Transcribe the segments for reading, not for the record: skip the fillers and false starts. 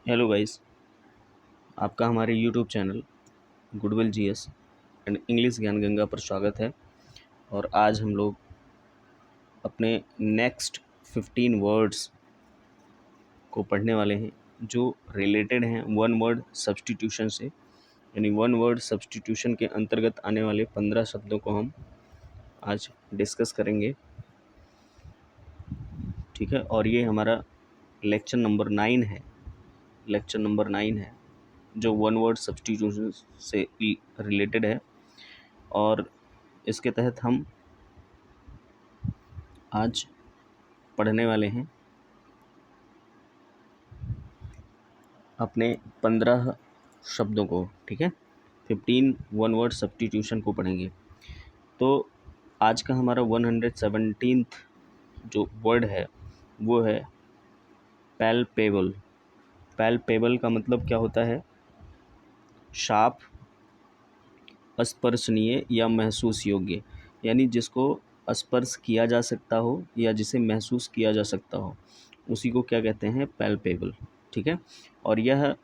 Hello guys, आपका हमारे YouTube channel goodwill GS and English ज्ञान गंगा पर स्वागत है। और आज हम लोग अपने नेक्स्ट 15 वर्ड्स को पढ़ने वाले हैं जो रिलेटेड हैं वन वर्ड सब्स्टिट्यूशन से। यानी वन वर्ड सब्स्टिट्यूशन के अंतर्गत आने वाले 15 शब्दों को हम आज डिस्कस करेंगे, ठीक है। और ये हमारा लेक्चर नंबर 9 है जो वन वर्ड सब्स्टिट्यूशन से रिलेटेड है। और इसके तहत हम आज पढ़ने वाले हैं अपने 15 शब्दों को, ठीक है। 15 वन वर्ड सब्स्टिट्यूशन को पढ़ेंगे। तो आज का हमारा 117th जो वर्ड है वो है पैल्पेबल। पैल्पेबल का मतलब क्या होता है? शार्प, स्पर्शनीय या महसूस योग्य, यानी जिसको स्पर्श किया जा सकता हो या जिसे महसूस किया जा सकता हो, उसी को क्या कहते हैं? पैल्पेबल, ठीक है। और यह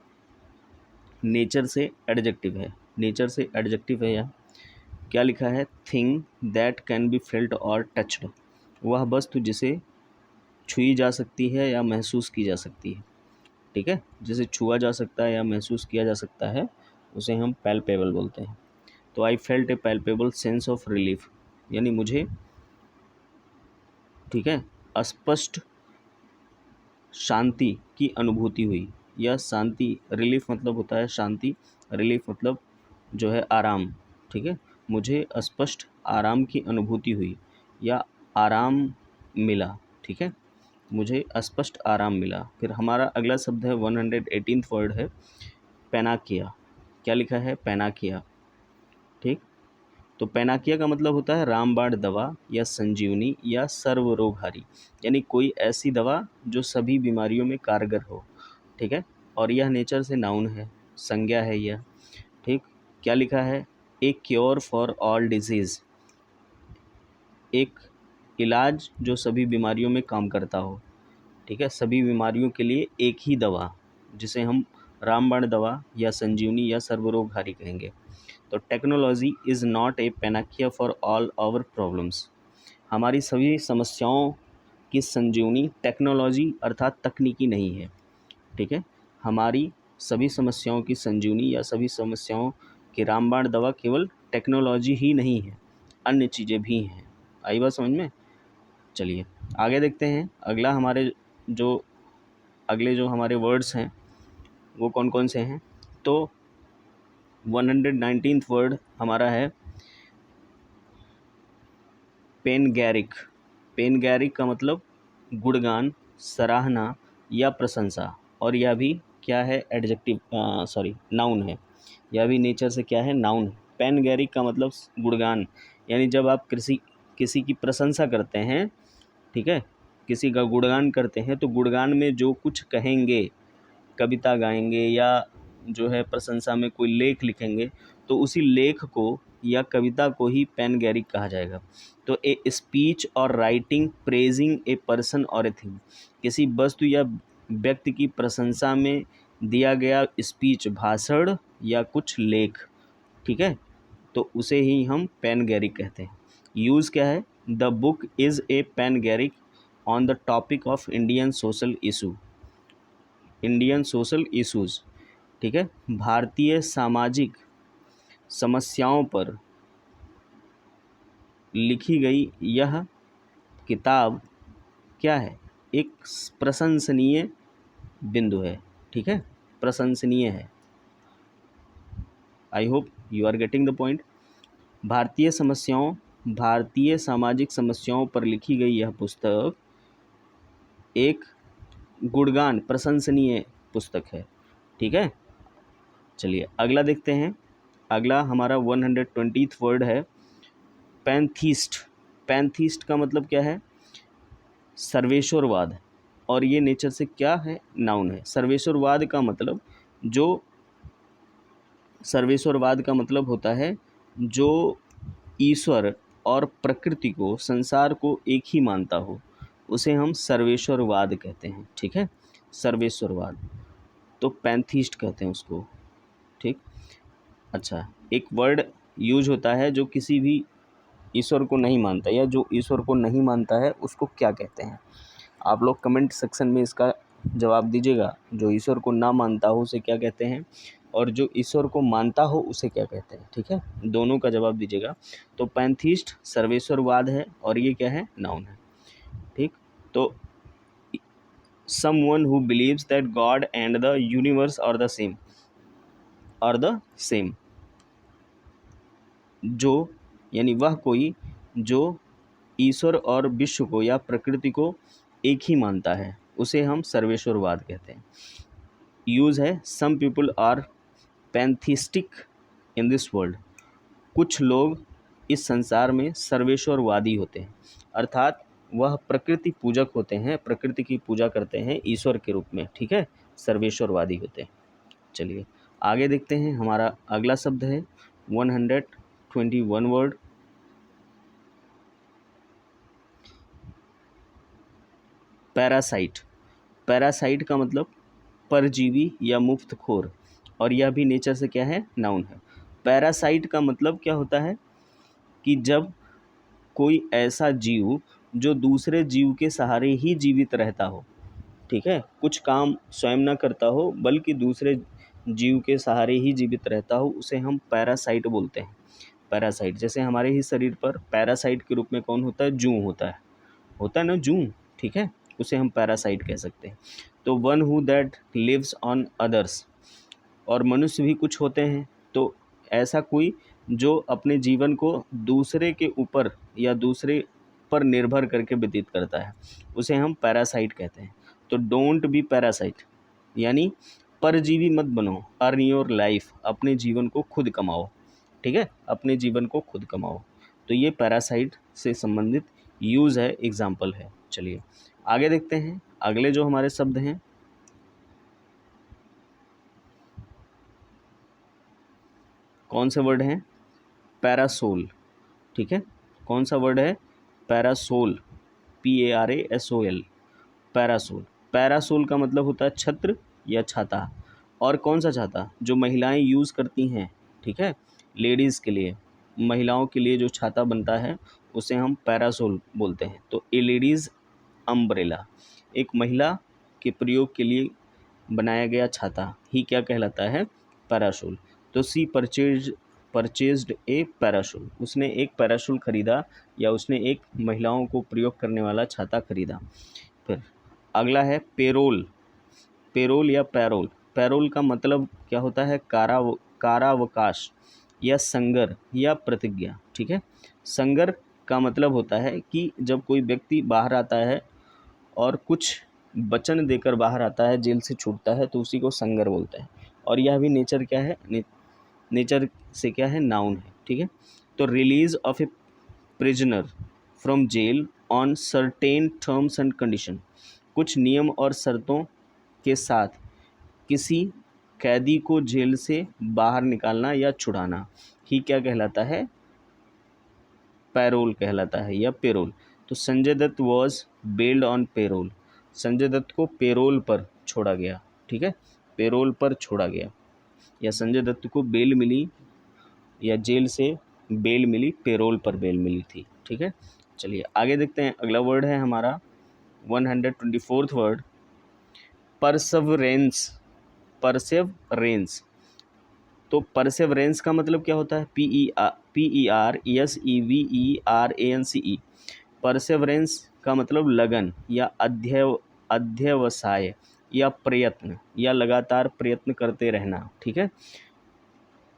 नेचर से एडजेक्टिव है। यह क्या लिखा है? Thing that can be felt और टच्ड, वह वस्तु जिसे छुई जा सकती है या महसूस की जा सकती है, ठीक है। जिसे छुआ जा सकता है या महसूस किया जा सकता है उसे हम पैल्पेबल बोलते हैं। तो I felt A palpable sense of relief, यानी मुझे, ठीक है, स्पष्ट शांति की अनुभूति हुई। या शांति, रिलीफ मतलब होता है शांति, रिलीफ मतलब जो है आराम, ठीक है। मुझे स्पष्ट आराम की अनुभूति हुई या आराम मिला, ठीक है। मुझे स्पष्ट आराम मिला। फिर हमारा अगला शब्द है 118th वर्ड है पेनाकिया। क्या लिखा है? पेनाकिया, ठीक। तो पेनाकिया का मतलब होता है रामबाण दवा या संजीवनी या सर्वरोगहारी, यानी कोई ऐसी दवा जो सभी बीमारियों में कारगर हो, ठीक है। और यह नेचर से नाउन है, संज्ञा है यह, ठीक। क्या लिखा है? ए क्योर फॉर ऑल डिजीज़, एक इलाज जो सभी बीमारियों में काम करता हो, ठीक है। सभी बीमारियों के लिए एक ही दवा, जिसे हम रामबाण दवा या संजीवनी या सर्वरोगहारी कहेंगे। तो technology is not a panacea for all our problems, हमारी सभी समस्याओं की संजीवनी टेक्नोलॉजी अर्थात तकनीकी नहीं है, ठीक है। हमारी सभी समस्याओं की संजीवनी या सभी समस्याओं की रामबाण दवा केवल टेक्नोलॉजी ही नहीं है, अन्य चीज़ें भी हैं। आई बात समझ में? चलिए आगे देखते हैं। अगले जो हमारे वर्ड्स हैं वो कौन कौन से हैं। तो 119th वर्ड हमारा है पेनगैरिक। पेनगैरिक का मतलब गुणगान, सराहना या प्रशंसा। और यह भी क्या है? एडजेक्टिव, नाउन है। यह भी नेचर से क्या है? नाउन है। पेनगैरिक का मतलब गुणगान, यानी जब आप किसी की प्रशंसा करते हैं, ठीक है, किसी का गुणगान करते हैं, तो गुणगान में जो कुछ कहेंगे, कविता गाएंगे या जो है प्रशंसा में कोई लेख लिखेंगे, तो उसी लेख को या कविता को ही पैनगैरिक कहा जाएगा। तो ए स्पीच और राइटिंग प्रेजिंग ए पर्सन और ए थिंग, किसी वस्तु या व्यक्ति की प्रशंसा में दिया गया स्पीच, भाषण या कुछ लेख, ठीक है, तो उसे ही हम पैनगैरिक कहते हैं। यूज़ क्या है? The book is a panegyric on the topic of Indian social issues, ठीक है। भारतीय सामाजिक समस्याओं पर लिखी गई यह किताब क्या है? एक प्रशंसनीय बिंदु है, ठीक है, प्रशंसनीय है। I hope you are getting the point. भारतीय सामाजिक समस्याओं पर लिखी गई यह पुस्तक एक गुणगान, प्रशंसनीय पुस्तक है, ठीक है। चलिए अगला देखते हैं। अगला हमारा 120th वर्ड है पैंथीस्ट। पैंथीस्ट का मतलब क्या है? सर्वेश्वरवाद। और ये नेचर से क्या है? नाउन है। सर्वेश्वरवाद का मतलब होता है जो ईश्वर और प्रकृति को, संसार को एक ही मानता हो, उसे हम सर्वेश्वरवाद कहते हैं, ठीक है, सर्वेश्वरवाद। तो पैंथीस्ट कहते हैं उसको, ठीक। अच्छा, एक वर्ड यूज होता है जो किसी भी ईश्वर को नहीं मानता, या जो ईश्वर को नहीं मानता है उसको क्या कहते हैं? आप लोग कमेंट सेक्शन में इसका जवाब दीजिएगा। जो ईश्वर को ना मानता हो उसे क्या कहते हैं, और जो ईश्वर को मानता हो उसे क्या कहते हैं, ठीक है। दोनों का जवाब दीजिएगा। तो पैंथीस्ट सर्वेश्वरवाद है, और ये क्या है, नाउन है, ठीक। तो someone who believes that God and the universe are the same, जो यानी वह कोई जो ईश्वर और विश्व को या प्रकृति को एक ही मानता है, उसे हम सर्वेश्वरवाद कहते हैं। यूज़ है some people are pantheistic in this world, कुछ लोग इस संसार में सर्वेश्वरवादी होते हैं, अर्थात वह प्रकृति पूजक होते हैं, प्रकृति की पूजा करते हैं ईश्वर के रूप में, ठीक है, सर्वेश्वरवादी होते हैं। चलिए आगे देखते हैं। हमारा अगला शब्द है 121 वर्ड, पैरासाइट। पैरासाइट का मतलब परजीवी या मुफ्तखोर, और यह भी नेचर से क्या है, नाउन है। पैरासाइट का मतलब क्या होता है कि जब कोई ऐसा जीव जो दूसरे जीव के सहारे ही जीवित रहता हो, ठीक है, कुछ काम स्वयं ना करता हो बल्कि दूसरे जीव के सहारे ही जीवित रहता हो, उसे हम पैरासाइट बोलते हैं। पैरासाइट, जैसे हमारे ही शरीर पर पैरासाइट के रूप में कौन होता है, जूं होता है ना जूं, ठीक है, उसे हम पैरासाइट कह सकते हैं। तो one who that lives on others, और मनुष्य भी कुछ होते हैं, तो ऐसा कोई जो अपने जीवन को दूसरे के ऊपर या दूसरे पर निर्भर करके व्यतीत करता है, उसे हम पैरासाइट कहते हैं। तो डोंट बी पैरासाइट, यानी परजीवी मत बनो। अर्न योर लाइफ, अपने जीवन को खुद कमाओ, ठीक है, अपने जीवन को खुद कमाओ। तो ये पैरासाइट से संबंधित यूज़ है, एग्जाम्पल है। चलिए आगे देखते हैं। अगले जो हमारे शब्द हैं, कौन से वर्ड हैं, पैरासोल, ठीक है। कौन सा वर्ड है, पैरासोल, PARASOL, पैरासोल। पैरासोल का मतलब होता है छत्र या छाता, और कौन सा छाता, जो महिलाएं यूज़ करती हैं, ठीक है, लेडीज़ के लिए, महिलाओं के लिए जो छाता बनता है उसे हम पैरासोल बोलते हैं। तो ए लेडीज़ अम्ब्रेला, एक महिला के प्रयोग के लिए बनाया गया छाता ही क्या कहलाता है, पैरासोल। तो सी परचेज्ड ए पैरासोल, उसने एक पैरासोल खरीदा, या उसने एक महिलाओं को प्रयोग करने वाला छाता खरीदा। फिर अगला है पेरोल। पेरोल या पैरोल। पैरोल का मतलब क्या होता है, कारावकाश या संगर या प्रतिज्ञा, ठीक है। संगर का मतलब होता है कि जब कोई व्यक्ति बाहर आता है और कुछ वचन देकर बाहर आता है, जेल से छूटता है, तो उसी को संगर बोलते हैं। और यह भी नेचर क्या है, नेचर से क्या है, नाउन है, ठीक है। तो release of a prisoner from jail on certain terms and condition, कुछ नियम और शर्तों के साथ किसी कैदी को जेल से बाहर निकालना या छुड़ाना ही क्या कहलाता है, पैरोल कहलाता है, या पेरोल। तो Sanjay Dutt was bailed on parole, Sanjay Dutt को पेरोल पर छोड़ा गया, ठीक है, पेरोल पर छोड़ा गया, या संजय दत्त को बेल मिली, या जेल से बेल मिली, पेरोल पर बेल मिली थी, ठीक है। चलिए आगे देखते हैं। अगला वर्ड है हमारा 124th वर्ड, परसेवरेंस। परसेवरेंस, तो परसेवरेंस का मतलब क्या होता है, PERSEVERANCE। परसेवरेंस का मतलब लगन या अध्यवसाय या प्रयत्न, या लगातार प्रयत्न करते रहना, ठीक है।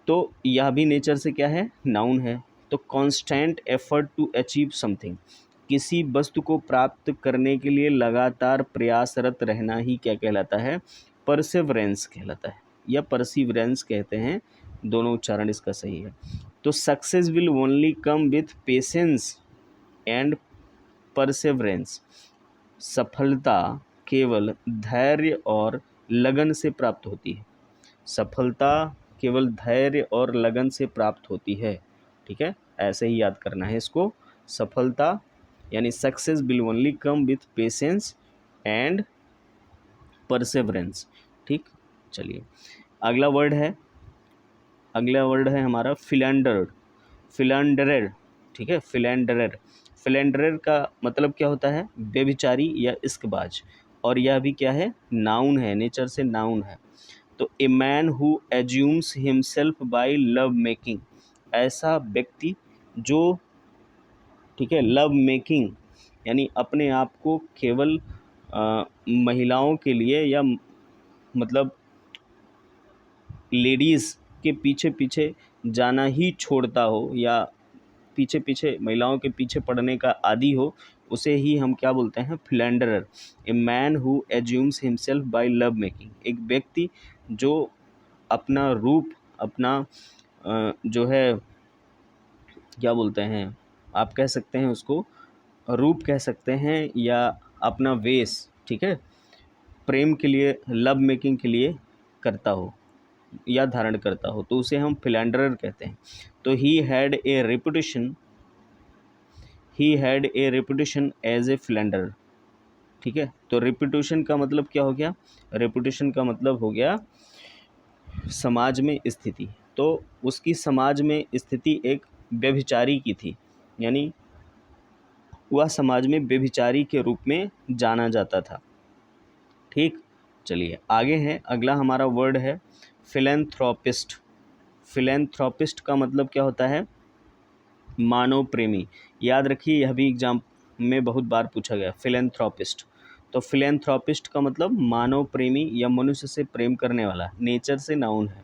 तो यह भी नेचर से क्या है, नाउन है। तो constant effort to achieve something, किसी वस्तु को प्राप्त करने के लिए लगातार प्रयासरत रहना ही क्या कहलाता है, परसेवरेंस कहलाता है, या परसिवरेंस कहते हैं, दोनों उच्चारण इसका सही है। तो success will only come with patience and Perseverance, सफलता केवल धैर्य और लगन से प्राप्त होती है। सफलता केवल धैर्य और लगन से प्राप्त होती है, ठीक है, ऐसे ही याद करना है इसको। सफलता यानी success will only come with patience and Perseverance, ठीक। चलिए अगला वर्ड है हमारा फिलैंडर, फिलैंडरर, ठीक है, फिलैंडरर। फिलैंडरर का मतलब क्या होता है? व्यभिचारी या इश्कबाज, और यह भी क्या है? नाउन है, नेचर से नाउन है। तो ए man who amuses himself by love making, ऐसा व्यक्ति जो, ठीक है, लव मेकिंग यानी अपने आप को केवल महिलाओं के लिए या मतलब लेडीज़ के पीछे पीछे जाना ही छोड़ता हो, या पीछे पीछे महिलाओं के पीछे पड़ने का आदी हो, उसे ही हम क्या बोलते हैं? Philanderer. A man who amuses himself by love making, एक व्यक्ति जो अपना रूप, अपना जो है क्या बोलते हैं, आप कह सकते हैं उसको रूप कह सकते हैं, या अपना वेश, ठीक है, प्रेम के लिए, लव मेकिंग के लिए करता हो या धारण करता हो, तो उसे हम फिलैंडरर कहते हैं। तो he had a reputation as a philanderer, ठीक है। तो रेपुटेशन का मतलब क्या हो गया? रेपुटेशन का मतलब हो गया समाज में स्थिति। तो उसकी समाज में स्थिति एक व्यभिचारी की थी, यानी वह समाज में व्यभिचारी के रूप में जाना जाता था। ठीक, चलिए आगे है। अगला हमारा वर्ड है फिलैंथ्रोपिस्ट। फिलैंथ्रोपिस्ट का मतलब क्या होता है? मानव प्रेमी। याद रखिए, यह भी एग्जाम में बहुत बार पूछा गया, फिलैंथ्रोपिस्ट। तो फिलैंथ्रोपिस्ट का मतलब मानव प्रेमी या मनुष्य से प्रेम करने वाला, नेचर से नाउन है।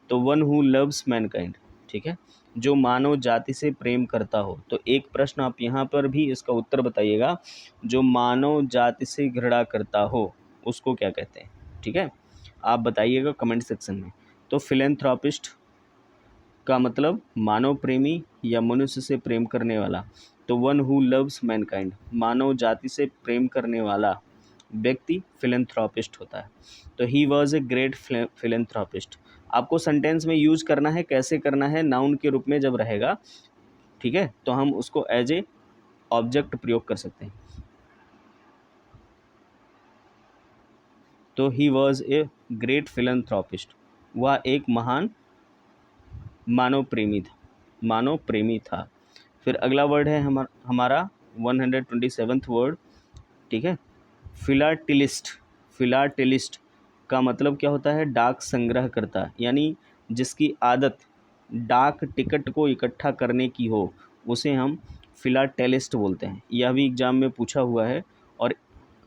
तो वन हु लव्स मैनकाइंड, ठीक है, जो मानव जाति से प्रेम करता हो। तो एक प्रश्न आप यहाँ पर भी इसका उत्तर बताइएगा, जो मानव जाति से घृणा करता हो उसको क्या कहते हैं? ठीक है, आप बताइएगा कमेंट सेक्शन में। तो फिलैंथ्रोपिस्ट का मतलब मानव प्रेमी या मनुष्य से प्रेम करने वाला। तो वन हु लव्स मैनकाइंड, मानव जाति से प्रेम करने वाला व्यक्ति फिलैंथ्रोपिस्ट होता है। तो he was a great philanthropist. आपको सेंटेंस में यूज करना है, कैसे करना है? नाउन के रूप में जब रहेगा, ठीक है, तो हम उसको एज ए ऑब्जेक्ट प्रयोग कर सकते हैं। तो he was a great philanthropist, वह एक महान मानव प्रेमी था। फिर अगला वर्ड है हमारा 127वां वर्ड, ठीक है, फिलाटेलिस्ट। फिलाटेलिस्ट का मतलब क्या होता है? डाक संग्रह करता, यानी जिसकी आदत डाक टिकट को इकट्ठा करने की हो, उसे हम फिलाटेलिस्ट बोलते हैं। यह भी एग्ज़ाम में पूछा हुआ है, और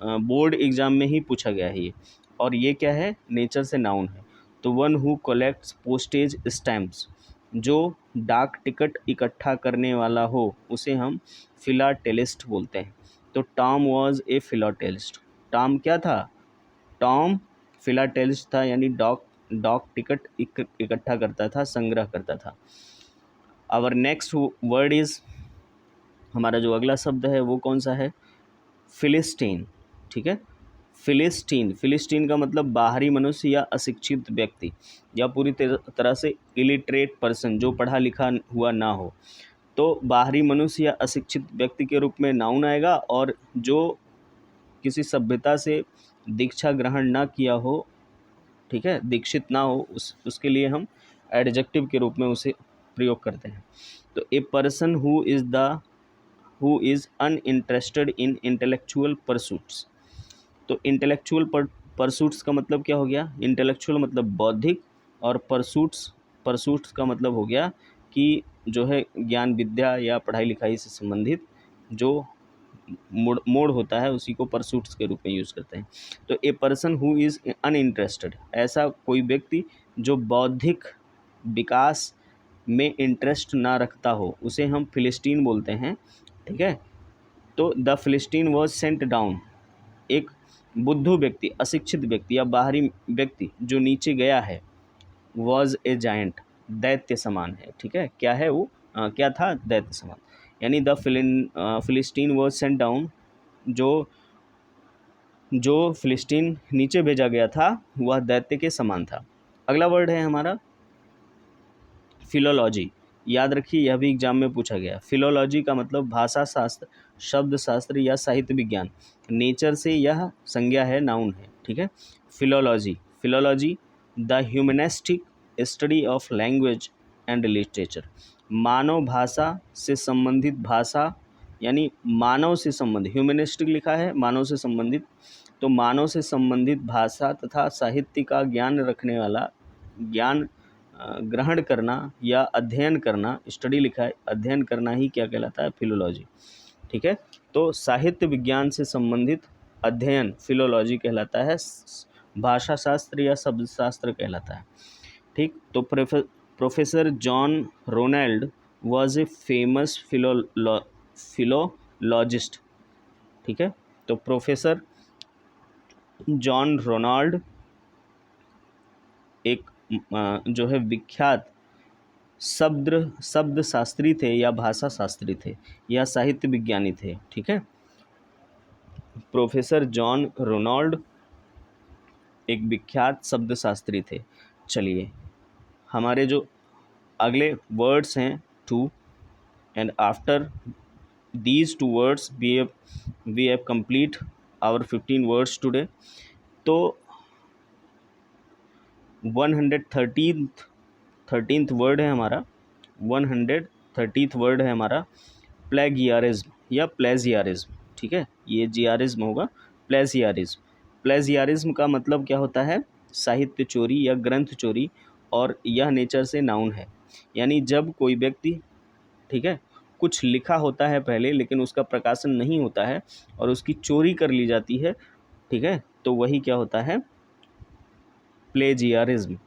बोर्ड एग्ज़ाम में ही पूछा गया है ये। और ये क्या है? नेचर से नाउन है। तो one who collects postage stamps, जो डाक टिकट इकट्ठा करने वाला हो, उसे हम फिलाटेलिस्ट बोलते हैं। तो Tom was a philatelist. Tom क्या था? टॉम फिलाटेलिस्ट था, यानी डॉक टिकट इकट्ठा करता था, संग्रह करता था। आवर नेक्स्ट वर्ड इज़, हमारा जो अगला शब्द है वो कौन सा है? फिलिस्टीन, ठीक है। फिलिस्टीन का मतलब बाहरी मनुष्य या अशिक्षित व्यक्ति, या पूरी तरह से इलिटरेट पर्सन, जो पढ़ा लिखा हुआ ना हो। तो बाहरी मनुष्य या अशिक्षित व्यक्ति के रूप में नाउन आएगा, और जो किसी सभ्यता से दीक्षा ग्रहण ना किया हो, ठीक है, दीक्षित ना हो, उसके लिए हम एडजेक्टिव के रूप में उसे प्रयोग करते हैं। तो a person who is uninterested in intellectual pursuits. तो इंटेलेक्चुअल परसूट्स का मतलब क्या हो गया? इंटेलेक्चुअल मतलब बौद्धिक, और परसूट्स का मतलब हो गया कि जो है ज्ञान विद्या या पढ़ाई लिखाई से संबंधित जो मोड होता है, उसी को परसूट्स के रूप में यूज़ करते हैं। तो a person who is uninterested, ऐसा कोई व्यक्ति जो बौद्धिक विकास में इंटरेस्ट ना रखता हो, उसे हम फिलिस्टीन बोलते हैं, ठीक है। तो द फिलिस्टीन वॉज सेंट डाउन, एक बुद्धू व्यक्ति, अशिक्षित व्यक्ति या बाहरी व्यक्ति जो नीचे गया है, वॉज ए जायंट, दैत्य समान है, ठीक है। क्या है वो? क्या था? दैत्य समान। यानी द फिलिस्टीन वॉज सेंट डाउन, जो फिलिस्टीन नीचे भेजा गया था, वह दैत्य के समान था। अगला वर्ड है हमारा फिलोलॉजी। याद रखिए, यह भी एग्जाम में पूछा गया। फिलोलॉजी का मतलब भाषा शास्त्र, शब्द शास्त्र या साहित्य विज्ञान। नेचर से यह संज्ञा है, नाउन है, ठीक है। Philology the humanistic study of language and literature. मानव भाषा से संबंधित भाषा, यानी मानव से संबंधित, ह्यूमनिस्टिक लिखा है मानव से संबंधित, तो मानव से संबंधित भाषा तथा साहित्य का ज्ञान रखने वाला, ज्ञान ग्रहण करना या अध्ययन करना, स्टडी लिखा है, अध्ययन करना ही क्या कहलाता है? फिलोलॉजी। ठीक है, तो साहित्य विज्ञान से संबंधित अध्ययन फिलोलॉजी कहलाता है, भाषा शास्त्र या शब्द शास्त्र कहलाता है। ठीक, तो professor John Ronald was a famous philologist. ठीक है, तो प्रोफेसर जॉन रोनाल्ड एक जो है विख्यात शब्द शास्त्री थे या भाषा शास्त्री थे या साहित्य विज्ञानी थे। ठीक है, प्रोफेसर जॉन रोनाल्ड एक विख्यात शब्द शास्त्री थे। चलिए, हमारे जो अगले वर्ड्स हैं two, and after these two words we have complete our 15 words today। तो 113th वर्ड है हमारा, 130th वर्ड है हमारा प्लेगियरिज्म या प्लेजियरिज्म। ठीक है, ये जियारिज्म होगा, प्लेजियरिज्म। प्लेजियरिज्म का मतलब क्या होता है? साहित्य चोरी या ग्रंथ चोरी, और यह नेचर से नाउन है, यानी जब कोई व्यक्ति, ठीक है, कुछ लिखा होता है पहले लेकिन उसका प्रकाशन नहीं होता है और उसकी चोरी कर ली जाती है, ठीक है, तो वही क्या होता है? प्लेजियरिज्म।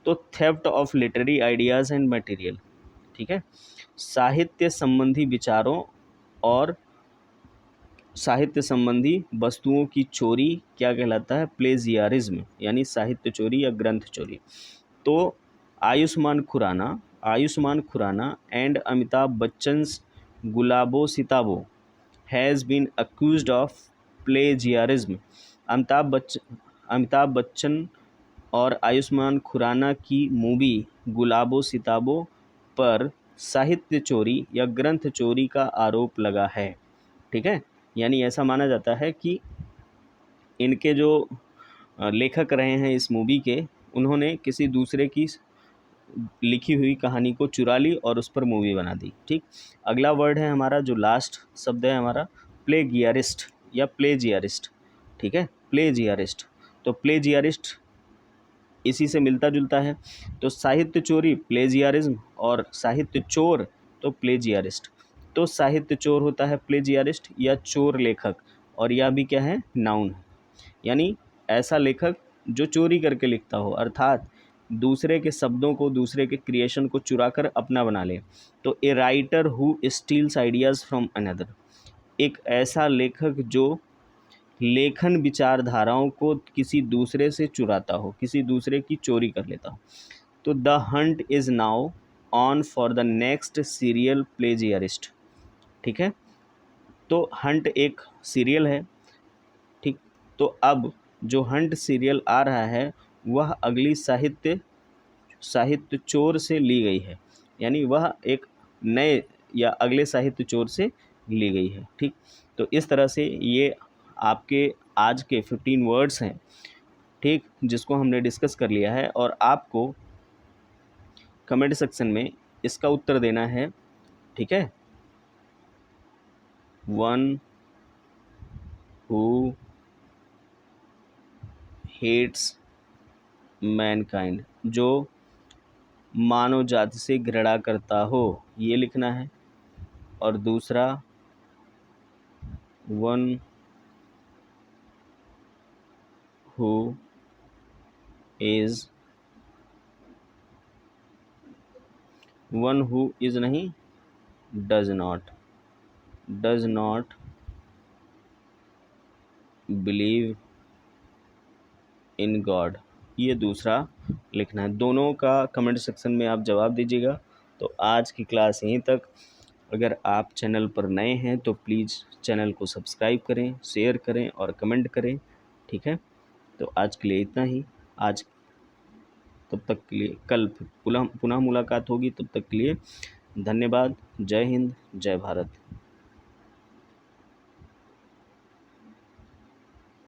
तो theft of literary ideas and material. ठीक है, साहित्य संबंधी विचारों और साहित्य संबंधी वस्तुओं की चोरी क्या कहलाता है? प्लेजियरिज्म, यानी साहित्य चोरी या ग्रंथ चोरी। तो Ayushmann Khurrana and Amitabh Bachchan's Gulabo Sitabo has been accused of plagiarism. Amitabh Bachchan और आयुष्मान खुराना की मूवी गुलाबो सिताबो पर साहित्य चोरी या ग्रंथ चोरी का आरोप लगा है। ठीक है, यानी ऐसा माना जाता है कि इनके जो लेखक रहे हैं इस मूवी के, उन्होंने किसी दूसरे की लिखी हुई कहानी को चुरा ली और उस पर मूवी बना दी। ठीक, अगला वर्ड है हमारा, जो लास्ट शब्द है हमारा, प्लेगियरिस्ट या प्लेजियरिस्ट। ठीक है, प्लेजियरिस्ट। तो प्लेजियरिस्ट इसी से मिलता जुलता है। तो साहित्य चोरी प्लेजियरिज्म और साहित्य चोर तो प्लेजियरिस्ट। तो साहित्य चोर होता है प्लेजियरिस्ट या चोर लेखक, और यह भी क्या है? नाउन है, यानी ऐसा लेखक जो चोरी करके लिखता हो, अर्थात दूसरे के शब्दों को, दूसरे के क्रिएशन को चुरा कर अपना बना ले। तो a writer who steels ideas from another, एक ऐसा लेखक जो लेखन विचारधाराओं को किसी दूसरे से चुराता हो, किसी दूसरे की चोरी कर लेता हो। तो the hunt is now on for the next serial plagiarist. ठीक है, तो हंट एक सीरियल है। ठीक, तो अब जो हंट सीरियल आ रहा है वह अगली साहित्य चोर से ली गई है, यानी वह एक नए या अगले साहित्य चोर से ली गई है। ठीक, तो इस तरह से ये आपके आज के 15 वर्ड्स हैं, ठीक, जिसको हमने डिस्कस कर लिया है, और आपको कमेंट सेक्शन में इसका उत्तर देना है। ठीक है, वन हु हेट्स मैनकाइंड, जो मानव जाति से घृणा करता हो, ये लिखना है। और दूसरा, वन हु इज नहीं, does not believe in God, ये दूसरा लिखना है। दोनों का कमेंट सेक्शन में आप जवाब दीजिएगा। तो आज की क्लास यहीं तक। अगर आप चैनल पर नए हैं तो प्लीज़ चैनल को सब्सक्राइब करें, शेयर करें और कमेंट करें। ठीक है, तो आज के लिए इतना ही। आज तब तक के लिए, कल पुनः मुलाकात होगी। तब तक के लिए धन्यवाद। जय हिंद, जय भारत।